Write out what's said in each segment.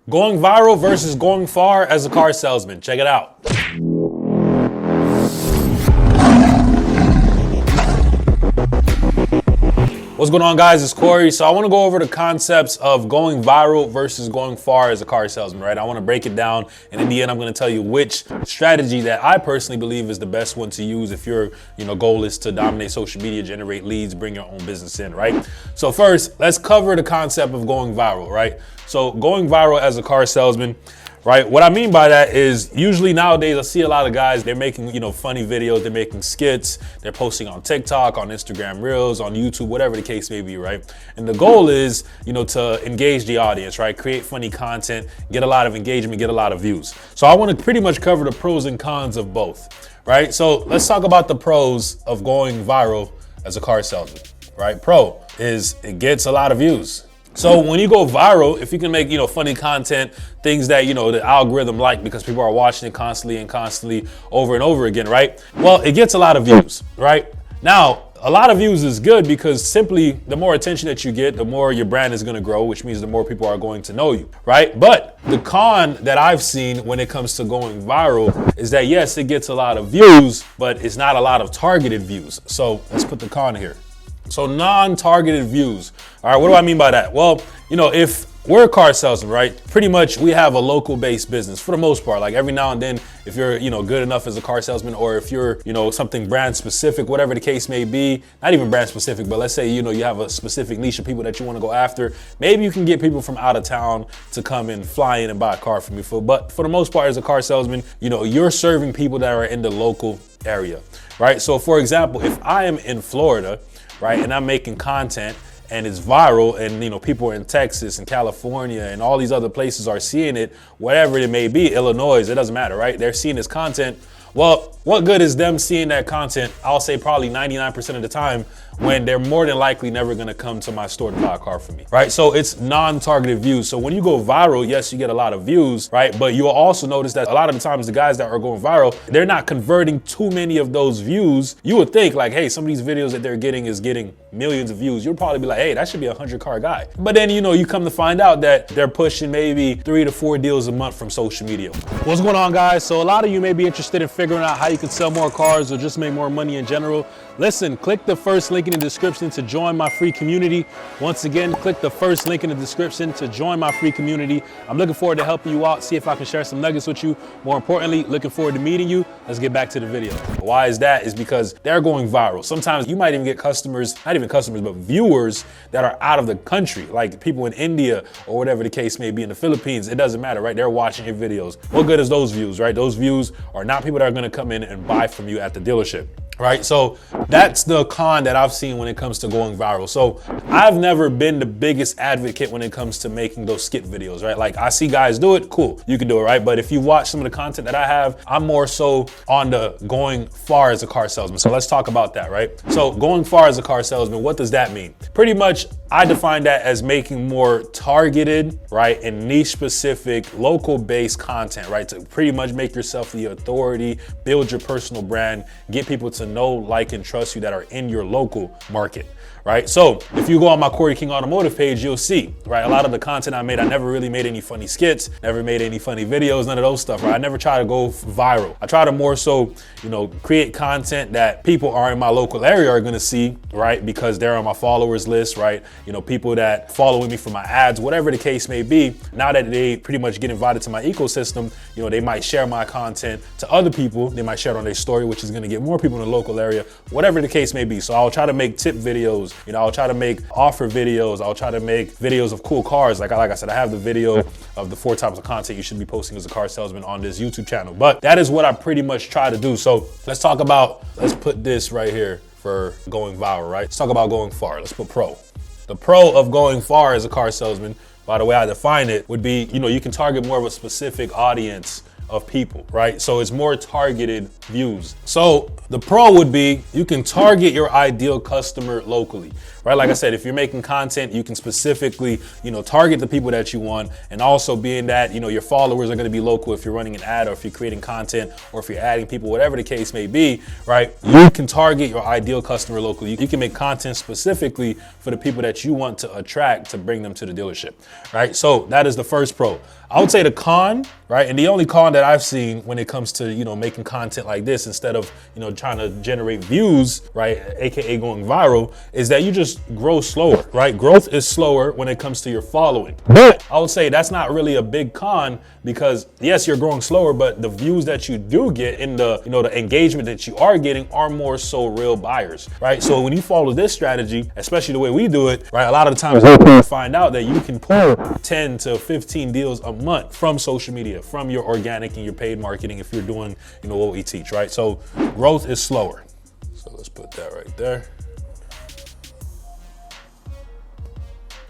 Going viral versus going far as a car salesman. Check it out. What's going on, guys? It's Corey. So I want to go over the concepts of going viral versus going far as a car salesman, right? I want to break it down, and in the end, I'm going to tell you which strategy that I personally believe is the best one to use if your goal is to dominate social media, generate leads, bring your own business in, right? So first, let's cover the concept of going viral, right? So going viral as a car salesman, right? What I mean by that is usually nowadays I see a lot of guys, they're making, funny videos, they're making skits, they're posting on TikTok, on Instagram Reels, on YouTube, whatever the case may be, right? And the goal is, to engage the audience, right? Create funny content, get a lot of engagement, get a lot of views. So I want to pretty much cover the pros and cons of both, right? So let's talk about the pros of going viral as a car salesman, right? Pro is it gets a lot of views. So when you go viral, if you can make, funny content, things that, the algorithm like because people are watching it constantly over and over again, right? Well, it gets a lot of views, right? Now, a lot of views is good because simply the more attention that you get, the more your brand is going to grow, which means the more people are going to know you, right? But the con that I've seen when it comes to going viral is that, yes, it gets a lot of views, but it's not a lot of targeted views. So let's put the con here. So non-targeted views. All right, what do I mean by that? Well, if we're a car salesman, right? Pretty much we have a local based business for the most part. Like every now and then, if you're, good enough as a car salesman, or if you're, something brand specific, whatever the case may be, not even brand specific, but let's say, you have a specific niche of people that you want to go after. Maybe you can get people from out of town to come and fly in and buy a car from you. But for the most part, as a car salesman, you're serving people that are in the local area, right? So for example, if I am in Florida, right, and I'm making content and it's viral and people in Texas and California and all these other places are seeing it, whatever it may be, Illinois, it doesn't matter, right? They're seeing this content. Well, what good is them seeing that content? I'll say probably 99% of the time when they're more than likely never gonna come to my store to buy a car from me, right? So it's non-targeted views. So when you go viral, yes, you get a lot of views, right? But you'll also notice that a lot of the times the guys that are going viral, they're not converting too many of those views. You would think like, hey, some of these videos that they're getting is getting millions of views. You'll probably be like, hey, that should be a 100-car guy. But then, you come to find out that they're pushing maybe 3 to 4 deals a month from social media. What's going on, guys? So a lot of you may be interested in figuring out how you can sell more cars or just make more money in general. Listen, click the first link in the description to join my free community. Once again, click the first link in the description to join my free community. I'm looking forward to helping you out, see if I can share some nuggets with you. More importantly, looking forward to meeting you. Let's get back to the video. Why is that? Is because they're going viral. Sometimes you might even get customers, not even customers, but viewers that are out of the country, like people in India or whatever the case may be, in the Philippines. It doesn't matter, right? They're watching your videos. What good is those views, right? Those views are not people that are gonna come in and buy from you at the dealership. Right, so that's the con that I've seen when it comes to going viral. So I've never been the biggest advocate when it comes to making those skit videos, right? Like I see guys do it, cool, you can do it, right? But if you watch some of the content that I have, I'm more so on the going far as a car salesman. So let's talk about that, right? So going far as a car salesman, what does that mean? Pretty much, I define that as making more targeted, right, and niche specific, local based content, right? To pretty much make yourself the authority, build your personal brand, get people to know, like, and trust you that are in your local market, right? So if you go on my Corey King Automotive page, you'll see, right, a lot of the content I made, I never really made any funny skits, never made any funny videos, none of those stuff, right? I never try to go viral. I try to more so, create content that people are in my local area are gonna see, right? Because they're on my followers list, right? People that follow me for my ads, whatever the case may be. Now that they pretty much get invited to my ecosystem, they might share my content to other people. They might share it on their story, which is gonna get more people in the local area, whatever the case may be. So I'll try to make tip videos, I'll try to make offer videos. I'll try to make videos of cool cars. Like I said, I have the video of the 4 types of content you should be posting as a car salesman on this YouTube channel. But that is what I pretty much try to do. So let's put this right here for going viral, right? Let's talk about going far. Let's put pro. The pro of going far as a car salesman, by the way I define it, would be, you can target more of a specific audience of people, right? So it's more targeted views. So the pro would be you can target your ideal customer locally, right? Like I said, if you're making content, you can specifically, target the people that you want. And also being that, your followers are going to be local if you're running an ad or if you're creating content or if you're adding people, whatever the case may be, right? You can target your ideal customer locally. You can make content specifically for the people that you want to attract to bring them to the dealership, right? So that is the first pro. I would say the con, right? And the only con that I've seen when it comes to, making content like this, instead of, trying to generate views, right? AKA going viral, is that you just grow slower, right? Growth is slower when it comes to your following. But I would say that's not really a big con because yes, you're growing slower, but the views that you do get in the, the engagement that you are getting are more so real buyers, right? So when you follow this strategy, especially the way we do it, right? A lot of the times you find out that you can pull 10 to 15 deals a month from social media, from your organic and your paid marketing if you're doing, what we teach, right? So growth is slower. So let's put that right there.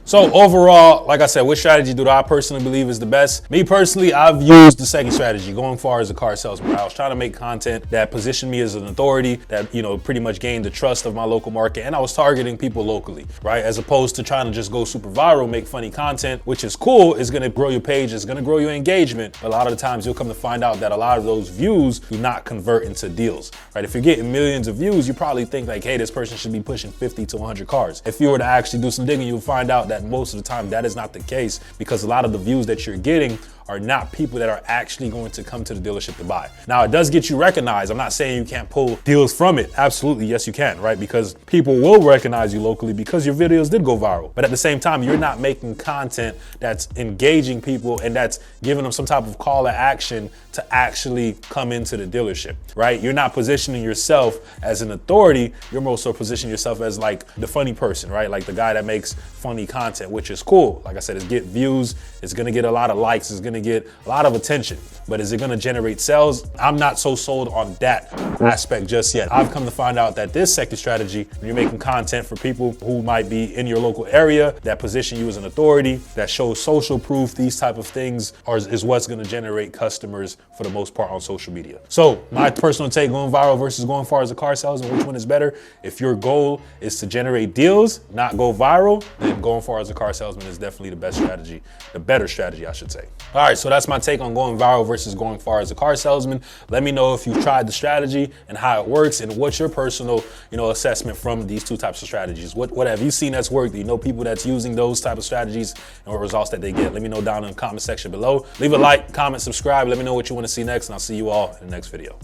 So overall, like I said, what strategy do I personally believe is the best? Me personally, I've used the second strategy, going far as a car salesman. I was trying to make content that positioned me as an authority, that, pretty much gained the trust of my local market. And I was targeting people locally, right? As opposed to trying to just go super viral, make funny content, which is cool. It's gonna grow your page, it's gonna grow your engagement. But a lot of the times you'll come to find out that a lot of those views do not convert into deals, right? If you're getting millions of views, you probably think like, hey, this person should be pushing 50 to 100 cars. If you were to actually do some digging, you'll find out that most of the time that is not the case, because a lot of the views that you're getting are not people that are actually going to come to the dealership to buy. Now, it does get you recognized. I'm not saying you can't pull deals from it. Absolutely, yes, you can, right? Because people will recognize you locally because your videos did go viral. But at the same time, you're not making content that's engaging people and that's giving them some type of call to action to actually come into the dealership, right? You're not positioning yourself as an authority. You're more so positioning yourself as like the funny person, right? Like the guy that makes funny content, which is cool. Like I said, it's get views. It's gonna get a lot of likes. It's gonna get a lot of attention, but is it gonna generate sales? I'm not so sold on that aspect just yet. I've come to find out that this second strategy, when you're making content for people who might be in your local area, that position you as an authority, that shows social proof, these type of things is what's gonna generate customers for the most part on social media. So my personal take, going viral versus going far as a car salesman, which one is better? If your goal is to generate deals, not go viral, then going far as a car salesman is definitely the best strategy, the better strategy, I should say. All right, so that's my take on going viral versus going far as a car salesman. Let me know if you've tried the strategy and how it works, and what's your personal, assessment from these two types of strategies. What have you seen that's worked? Do you know people that's using those type of strategies and what results that they get? Let me know down in the comment section below. Leave a like, comment, subscribe. Let me know what you want to see next, and I'll see you all in the next video.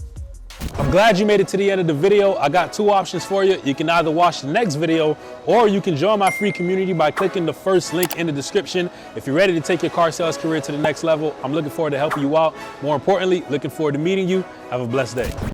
I'm glad you made it to the end of the video. I got two options for you. You can either watch the next video, or you can join my free community by clicking the first link in the description. If you're ready to take your car sales career to the next level, I'm looking forward to helping you out. More importantly, looking forward to meeting you. Have a blessed day.